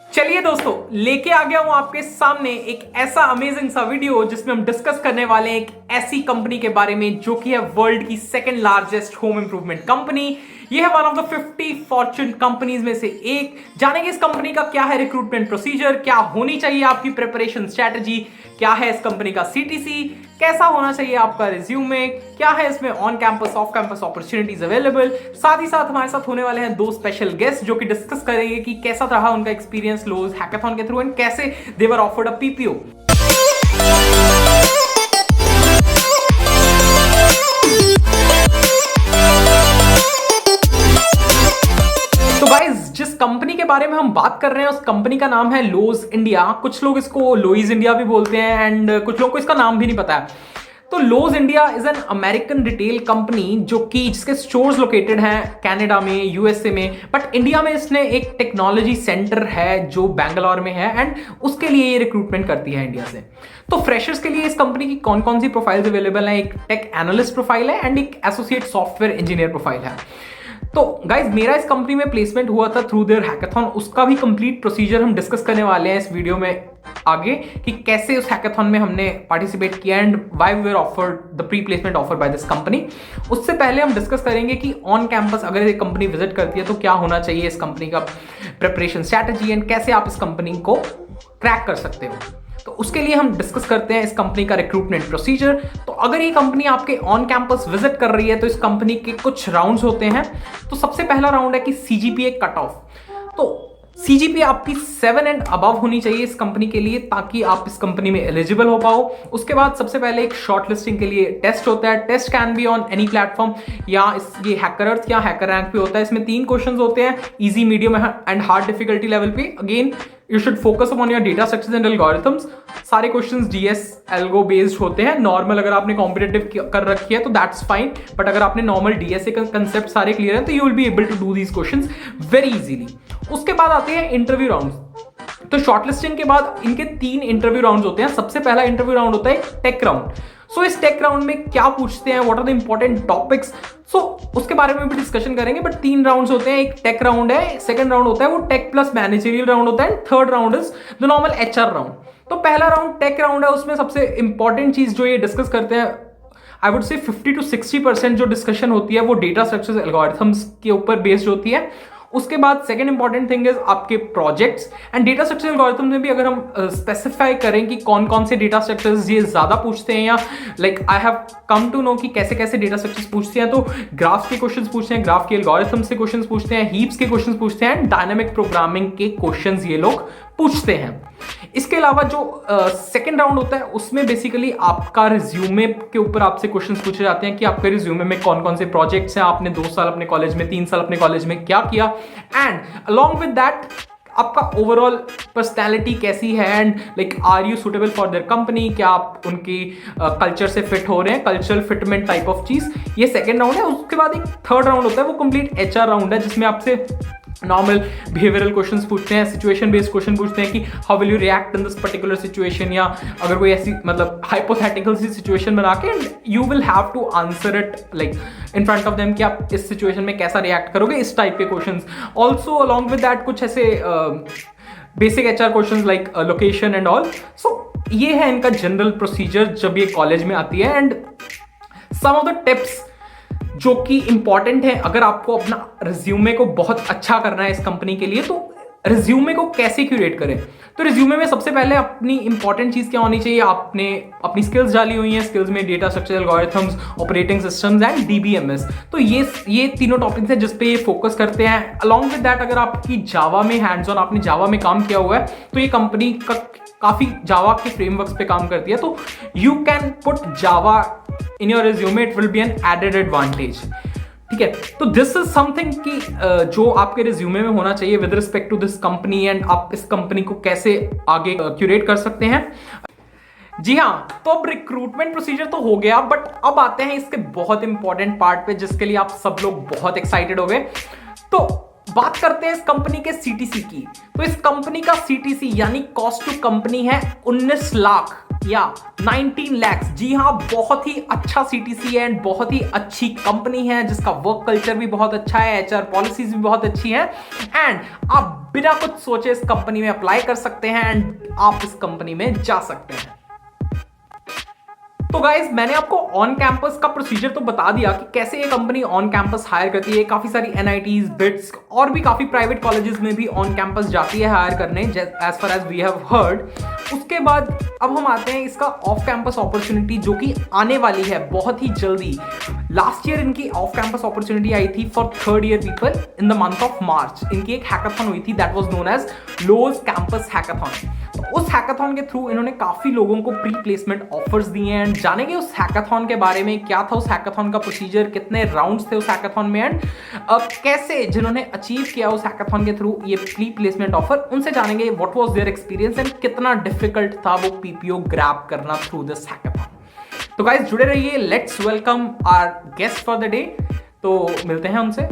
चलिए दोस्तों, लेके आ गया हूं आपके सामने एक ऐसा अमेजिंग सा वीडियो जिसमें हम डिस्कस करने वाले हैं एक ऐसी कंपनी के बारे में जो कि है वर्ल्ड की second largest home improvement company. ये है one of the 50 Fortune companies में से एक। जानेंगे इस कंपनी का क्या है रिक्रूटमेंट प्रोसीजर, क्या होनी चाहिए आपकी प्रिपरेशन स्ट्रेटजी, क्या है इस कंपनी का सीटीसी, कैसा होना चाहिए आपका रिज्यूमे, क्या है इसमें on campus off campus opportunities available. साथ ही साथ हमारे साथ होने वाले हैं दो स्पेशल गेस्ट जो कि डिस्कस करेंगे कि कैसा रहा उनका एक्सपीरियंस लोज हैकाथॉन के थ्रू एंड कैसे दे वर ऑफर्ड अ पीपीओ। तो गाइस, जिस कंपनी के बारे में हम बात कर रहे हैं उस कंपनी का नाम है लोज इंडिया। कुछ लोग इसको लोइज इंडिया भी बोलते हैं एंड कुछ लोग को इसका नाम भी नहीं पता है। तो Lowe's India is an American retail company जो कि जिसके स्टोर्स लोकेटेड हैं कनाडा में, यूएसए में, बट इंडिया में इसने एक टेक्नोलॉजी सेंटर है जो बैंगलोर में है एंड उसके लिए ये रिक्रूटमेंट करती है इंडिया से। तो फ्रेशर्स के लिए इस कंपनी की कौन कौन सी प्रोफाइल्स अवेलेबल हैं? एक टेक एनालिस्ट प्रोफाइल है एंड एक एसोसिएट सॉफ्टवेयर इंजीनियर प्रोफाइल है। तो गाइज, मेरा इस कंपनी में प्लेसमेंट हुआ था थ्रू देयर हैकाथॉन। उसका भी कंप्लीट प्रोसीजर हम डिस्कस करने वाले हैं इस वीडियो में आगे कि कैसे उस हैकाथॉन में हमने पार्टिसिपेट किया and why we were offered the pre placement offer by this company. उससे पहले हम डिस्कस करेंगे कि ऑन कैंपस अगर ये कंपनी विजिट करती है तो क्या होना चाहिए इस कंपनी का प्रिपरेशन स्ट्रैटेजी एंड कैसे आप इस कंपनी को क्रैक कर सकते हो। तो उसके लिए हम डिस्कस करते हैं इस कंपनी का रिक्रूटमेंट प्रोसीजर। तो अगर ये कंपनी आपके ऑन कैंपस विजिट कर रही है तो इस कंपनी के कुछ राउंड्स होते हैं। तो सबसे पहला राउंड है कि सीजीपीए कट ऑफ। तो सीजीपीए आपकी 7 एंड अबव होनी चाहिए इस कंपनी के लिए ताकि आप इस कंपनी में एलिजिबल हो पाओ। उसके बाद सबसे पहले एक शॉर्ट लिस्टिंग के लिए टेस्ट होता है। Test can be on any platform या ये हैकरअर्थ या हैकर रैंक पे होता है। इसमें 3 क्वेश्चंस होते हैं, easy, medium and hard difficulty level पे। Again you should focus on your data structures and algorithms. सारे क्वेश्चंस डीएस एल्गो बेस्ड होते हैं। नॉर्मल अगर आपने कॉम्पिटेटिव कर रखी है तो दैट्स फाइन, बट अगर आपने नॉर्मल डीएसए का कंसेप्ट सारे क्लियर है तो you will be able to do these questions very easily. उसके बाद आते हैं इंटरव्यू राउंड्स। तो शॉर्टलिस्टिंग के बाद इनके 3 इंटरव्यू राउंड्स होते हैं। सबसे पहला इंटरव्यू राउंड होता है टेक राउंड। सो इस टेक राउंड में क्या पूछते हैं, what are the important topics, so उसके बारे में भी डिस्कशन करेंगे। बट 3 राउंड्स होते हैं। एक टेक राउंड है, सेकंड राउंड होता है वो टेक प्लस मैनेजरियल राउंड होता है, third round is the normal HR round. तो पहला राउंड टेक राउंड है, उसमें सबसे इंपॉर्टेंट चीज जो ये डिस्कस करते हैं, आई वुड से 50 to 60% जो डिस्कशन होती है वो डेटा स्ट्रक्चर्स एल्गोरिथम्स के ऊपर बेस्ड होती है। उसके बाद सेकंड इंपॉर्टेंट थिंग इज आपके projects and data structure algorithm में भी अगर हम स्पेसिफाई करें कि कौन कौन से डेटा स्ट्रक्चर्स ये ज्यादा पूछते हैं या like I have come to know कि कैसे कैसे डेटा स्ट्रक्चर्स पूछते हैं। तो ग्राफ के क्वेश्चंस पूछते हैं, ग्राफ के एल्गोरिथम से क्वेश्चंस पूछते हैं, हीप्स के क्वेश्चंस पूछते हैं, डायनामिक प्रोग्रामिंग के क्वेश्चंस ये लोग पूछते हैं। इसके अलावा जो सेकंड राउंड होता है उसमें बेसिकली आपका रिज्यूमे के ऊपर आपसे क्वेश्चंस पूछे जाते हैं कि आपके रिज्यूमे में कौन कौन से प्रोजेक्ट्स हैं, आपने 2 साल अपने कॉलेज में, 3 साल अपने कॉलेज में क्या किया, एंड अलॉन्ग विद दैट आपका ओवरऑल पर्सनैलिटी कैसी है and like are you suitable for their company, क्या आप उनकी कल्चर से फिट हो रहे हैं, कल्चरल फिटमेंट टाइप ऑफ चीज। ये सेकंड राउंड है। उसके बाद एक थर्ड राउंड होता है वो कंप्लीट एचआर राउंड है जिसमें आपसे नॉर्मल बिहेवियरल क्वेश्चंस पूछते हैं, सिचुएशन बेस्ड क्वेश्चन पूछते हैं कि how will you react in this particular situation, या अगर कोई ऐसी मतलब हाइपोथेटिकल सी सिचुएशन बना के you will have to answer it like in front of them कि आप इस सिचुएशन में कैसा रिएक्ट करोगे, इस टाइप के questions. Also along with that कुछ ऐसे basic HR questions like location and all. सो ये है इनका जनरल प्रोसीजर जब ये कॉलेज में आती है। And some of the tips जो कि इंपॉर्टेंट है अगर आपको अपना रिज्यूमे को बहुत अच्छा करना है इस कंपनी के लिए, तो रिज्यूमे को कैसे क्यूरेट करें। तो रिज्यूमे में सबसे पहले अपनी इंपॉर्टेंट चीज क्या होनी चाहिए, आपने अपनी स्किल्स डाली हुई हैं। स्किल्स में data structure algorithms, operating systems and DBMS. तो ये तीनों टॉपिक्स हैं जिस पे ये फोकस करते हैं। अलॉन्ग विद दैट अगर आपकी जावा में हैंड्स ऑन, आपने जावा में काम किया हुआ है तो ये कंपनी का काफी जावा के फ्रेमवर्क्स पे काम करती है। तो you can put Java in your resume, it will be an added advantage. ठीक है, तो दिस इज समथिंग कि जो आपके रिज्यूमे में होना चाहिए with respect to this company and आप इस कंपनी को कैसे आगे क्यूरेट कर सकते हैं। जी हाँ, तो अब रिक्रूटमेंट प्रोसीजर तो हो गया, बट अब आते हैं इसके बहुत इंपॉर्टेंट पार्ट पे जिसके लिए आप सब लोग बहुत एक्साइटेड हो गए। तो बात करते हैं इस कंपनी के सीटीसी की। तो इस कंपनी का सीटीसी यानी कॉस्ट टू कंपनी है 19 लाख या 19 lakhs, जी हाँ, बहुत ही अच्छा सीटीसी है एंड बहुत ही अच्छी कंपनी है जिसका वर्क कल्चर भी बहुत अच्छा है, एचआर पॉलिसीज भी बहुत अच्छी हैं एंड आप बिना कुछ सोचे इस कंपनी में अप्लाई कर सकते हैं एंड आप इस कंपनी में जा सकते हैं। तो गाइज मैंने आपको ऑन कैंपस का प्रोसीजर तो बता दिया कि कैसे ये कंपनी ऑन कैंपस हायर करती है। काफी सारी एनआईटीज, बिट्स और भी काफी प्राइवेट कॉलेजेस में भी ऑन कैंपस जाती है हायर करने, as far as we have heard. उसके बाद अब हम आते हैं इसका ऑफ कैंपस अपॉर्चुनिटी जो कि आने वाली है बहुत ही जल्दी। लास्ट ईयर इनकी ऑफ कैंपस अपॉर्चुनिटी आई थी for third year people in the month of March. इनकी एक हैकाथन हुई थी that was known as Lowe's campus hackathon. तो उस हैकाथन के थ्रू इन्होंने काफी लोगों को प्री प्लेसमेंट ऑफर्स दिए हैं एंड जानेंगे उस हैकाथन के बारे में, क्या था उस हैकाथन का प्रोसीजर, कितने राउंड्स थे उस हैकाथन में एंड कैसे जिन्होंने अचीव किया उस हैकाथन के थ्रू ये प्री प्लेसमेंट ऑफर, उनसे जानेंगे what was their experience and कितना डिफिकल्ट था वो पीपीओ ग्रैब करना थ्रू दिस हैकाथन। तो गाइस जुड़े रहिए, let's welcome our guest for the day. तो मिलते हैं उनसे।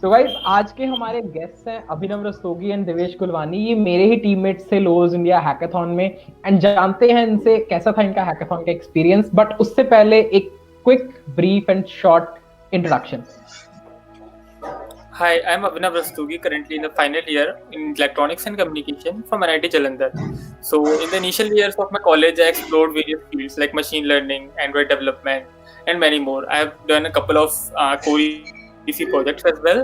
तो गाइस आज के हमारे गेस्ट हैं अभिनव रस्तोगी एंड देवेश गुलवानी। ये मेरे ही टीममेट्स थे लोज इंडिया हैकाथन में एंड जानते हैं इनसे कैसा था इनका हैकाथन का एक्सपीरियंस। बट उससे पहले एक quick brief and short introduction. Hi, I'm Abhinav Rastogi, currently in the final year in Electronics and Communication from NIT Jalandhar. So, in the initial years of my college, I explored various fields like machine learning, Android development, and many more. I have done a couple of core EC projects as well,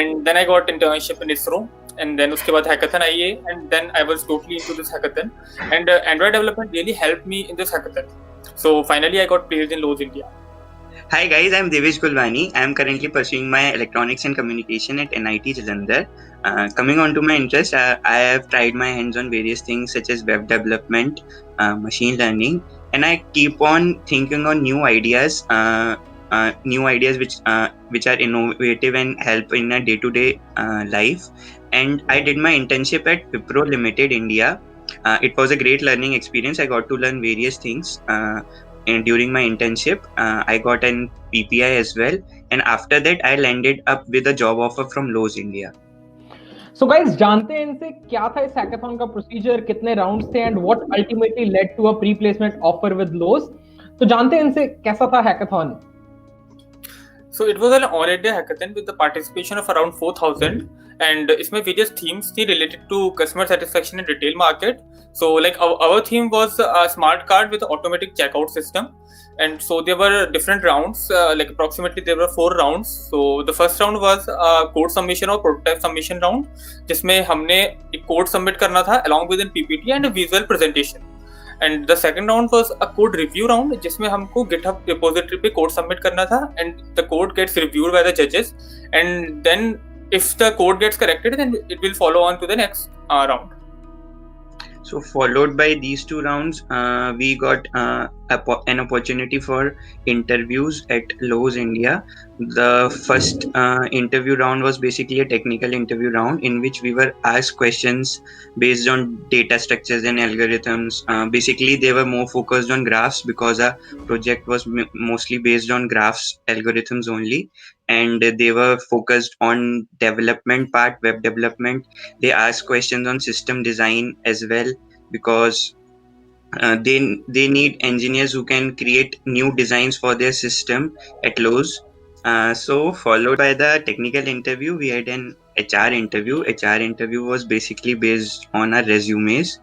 and then I got internship in ISRO, and then uske baad hackathon आई है, and then I was totally into this hackathon, and Android development really helped me in this hackathon. So, finally, I got placed in Lowe's India. Hi guys, I'm Devesh Gulwani. I'm currently pursuing my electronics and communication at NIT Jalandhar. Coming on to my interest, I have tried my hands on various things such as web development, machine learning, and I keep on thinking on new ideas which are innovative and help in a day-to-day life. And I did my internship at Wipro Limited India. It was a great learning experience. I got to learn various things. And during my internship, I got an PPI as well, and after that, I landed up with a job offer from Lowe's India. So guys, जानते हैं इनसे क्या था इस hackathon का procedure, कितने rounds थे and what ultimately led to a pre placement offer with Lowe's. तो जानते हैं इनसे कैसा था hackathon. So it was an all-India hackathon with the participation of around 4,000, and इसमें various themes थी related to customer satisfaction in retail market. So like our theme was a smart card with automatic checkout system, and so there were different rounds. Like approximately there were 4 rounds. So the first round was code submission or prototype submission round, जिसमें हमने एक code submit करना था along with a PPT and a visual presentation. And the second round was a code review round, जिसमें हमको GitHub repository पे code submit करना था, and the code gets reviewed by the judges, and then if the code gets corrected, then it will follow on to the next round. So followed by these 2 rounds, we got an opportunity for interviews at Lowe's India. The first interview round was basically a technical interview round in which we were asked questions based on data structures and algorithms. Basically, they were more focused on graphs because our project was mostly based on graphs algorithms only, and they were focused on development part, web development. They asked questions on system design as well because they need engineers who can create new designs for their system at Lowe's. So followed by the technical interview, we had an HR interview. HR interview was basically based on our resumes.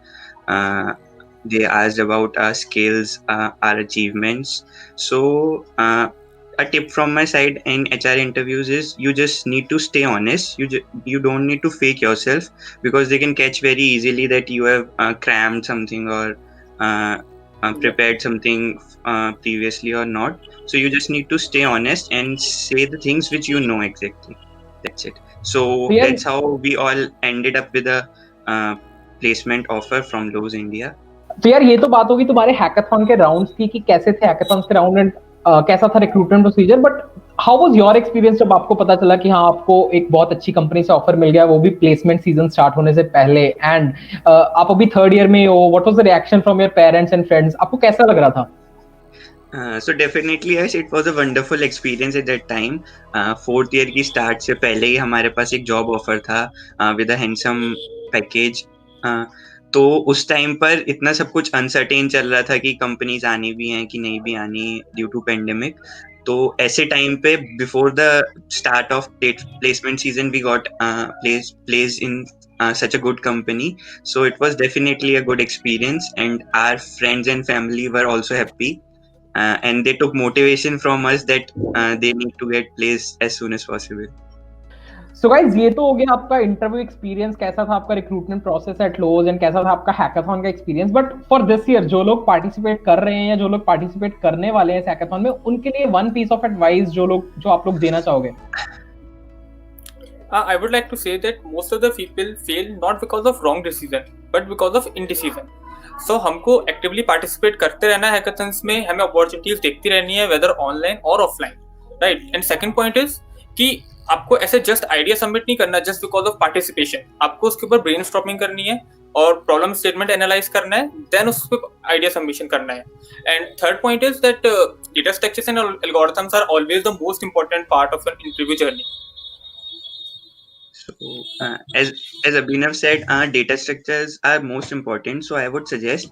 They asked about our skills, our achievements. So a tip from my side in HR interviews is you just need to stay honest. You don't need to fake yourself because they can catch very easily that you have crammed something or prepared something previously or not. So you just need to stay honest and say the things which you know exactly. That's it. So that's how we all ended up with a placement offer from Lowe's India. तो यार ये तो बात होगी तुम्हारे hackathon के rounds की कि कैसे थे हैकाथन के राउंड एंड कैसा था recruitment procedure. But how was your experience जब आपको पता चला कि हाँ आपको एक बहुत अच्छी कंपनी से ऑफर मिल गया, वो भी प्लेसमेंट सीजन स्टार्ट होने से पहले, एंड आप अभी थर्ड ईयर में हो। What was the reaction from your parents and friends, आपको कैसा लग रहा था? So definitely yes, it was a wonderful experience at that time. Fourth year की start से पहले ही हमारे पास एक job offer था with a handsome package. तो उस टाइम पर इतना सब कुछ अनसर्टेन चल रहा था कि कंपनीज आनी भी हैं कि नहीं भी आनी ड्यू टू पेंडेमिक. तो ऐसे टाइम पे before the start of placement season we got place in such a good company. So it was definitely a good experience, and our friends and family were also happy. And they took motivation from us that they need to get placed as soon as possible. So guys ये तो हो गया आपका interview experience, कैसा था आपका recruitment process at Lowe's and कैसा था आपका हैकाथॉन का experience. But for this year जो लोग पार्टिसिपेट कर रहे हैं या जो लोग पार्टिसिपेट करने वाले हैं इस हैकाथॉन में, उनके लिए वन पीस ऑफ एडवाइस जो आप लोग देना चाहोगे. I would like to say that most of the people fail not because of wrong decision but because of indecision. So हमको actively participate करते रहना है हैकाथॉन्स में, हमें opportunities देखती रहनी है whether online or offline, right? And second point is कि आपको ऐसे just idea submit नहीं करना just because of participation. आपको उसके ऊपर brainstorming करनी है और problem statement analyze करना है, then उस पर idea submission करना है. And third point is that data structures and algorithms are always the most important part of an interview journey. So, as Abhinav said, data structures are most important. So, I would suggest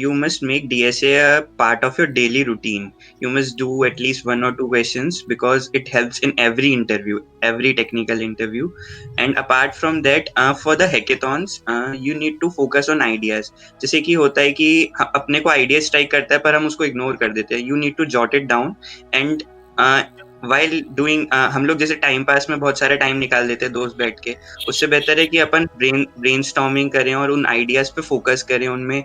you must make DSA a part of your daily routine. You must do at least 1 or 2 questions because it helps in every interview, every technical interview. And apart from that, for the hackathons, you need to focus on ideas. जैसे कि होता है कि अपने को idea strike करता है पर हम उसको ignore कर देते हैं. You need to jot it down and while doing हम लोग जैसे टाइम पास में बहुत सारे टाइम निकाल देते हैं दोस्त बैठ के, उससे बेहतर है कि अपन ब्रेनस्टॉर्मिंग करें और उन आइडियाज पे फोकस करें, उनमें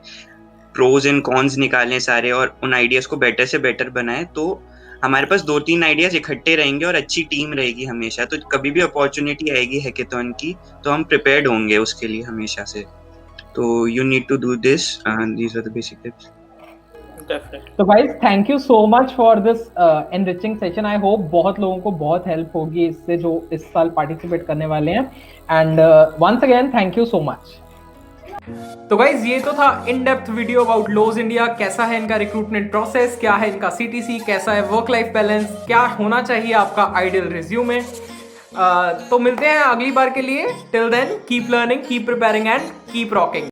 प्रोज एंड कॉन्स निकालें सारे और उन आइडियाज को बेटर से बेटर बनाएं. तो हमारे पास 2-3 आइडियाज इकट्ठे रहेंगे और अच्छी टीम रहेगी हमेशा. तो कभी भी अपॉर्चुनिटी आएगी हैकाथॉन की तो हम प्रिपेयर्ड होंगे उसके लिए हमेशा से. तो you need to do this. These are the basic tips. Definitely. तो guys thank you so much for this enriching session. I hope बहुत लोगों को बहुत हेल्प होगी इससे जो इस साल पार्टिसिपेट करने वाले हैं. And once again thank you so much. तो गाइज ये तो था in depth video about Lowe's India. कैसा है इनका रिक्रूटमेंट प्रोसेस, क्या है इनका CTC, कैसा है वर्क लाइफ बैलेंस, क्या होना चाहिए आपका आइडियल रिज्यूमे. तो मिलते हैं अगली बार के लिए. Till then keep learning, keep preparing and keep rocking.